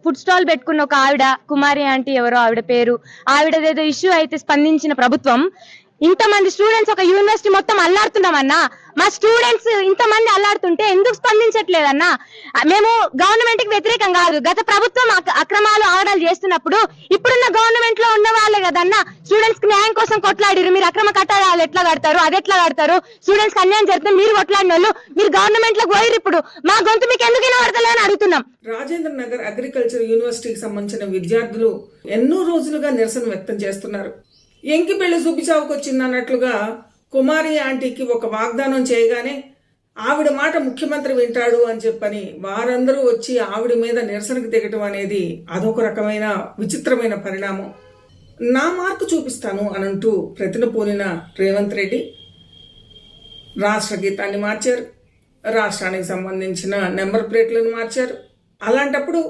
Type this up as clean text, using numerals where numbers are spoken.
Food stall పెట్టుకున్న ఒక ఆవిడ, కుమారి ఆంటీ ఎవరో ఆవిడ పేరు, ఆవిడదేదో ఇష్యూ అయితే స్పందించిన ప్రభుత్వం, ఇంతమంది స్టూడెంట్స్ ఒక యూనివర్సిటీ మొత్తం అల్లాడుతున్నామన్నా, మా స్టూడెంట్స్ ఇంతమంది అల్లాడుతుంటే ఎందుకు స్పందించట్లేదన్నా? మేము గవర్నమెంట్ కి వ్యతిరేకం కాదు, గత ప్రభుత్వం అక్రమాలు ఆగడాలు చేస్తున్నప్పుడు ఇప్పుడున్న గవర్నమెంట్ లో ఉన్న వాళ్ళే కదన్నా స్టూడెంట్స్ కి న్యాయం కోసం కొట్లాడిరు. మీరు అక్రమ కట్టడాలు ఎట్లా కడతారు, అది ఎట్లా కడతారు, స్టూడెంట్స్ కి అన్యాయం జరిగితే మీరు కొట్లాడిన వాళ్ళు, మీరు గవర్నమెంట్ లో పోయిరు, ఇప్పుడు మా గొంతు మీకు ఎందుకు వినబడతలే అని అడుగుతున్నాం. రాజేంద్ర నగర్ అగ్రికల్చర్ యూనివర్సిటీకి సంబంధించిన విద్యార్థులు ఎన్నో రోజులుగా నిరసన వ్యక్తం చేస్తున్నారు. ఎంకి పెళ్లి చూపిచావుకు వచ్చింది అన్నట్లుగా కుమారి ఆంటీకి ఒక వాగ్దానం చేయగానే ఆవిడ మాట ముఖ్యమంత్రి వింటాడు అని చెప్పని వారందరూ వచ్చి ఆవిడ మీద నిరసనకు దిగటం అనేది అదొక రకమైన విచిత్రమైన పరిణామం. నా మార్కు చూపిస్తాను అనంటూ ప్రతినపోలిన రేవంత్ రెడ్డి రాష్ట్ర గీతాన్ని మార్చారు, రాష్ట్రానికి సంబంధించిన నెంబర్ ప్లేట్లను మార్చారు. అలాంటప్పుడు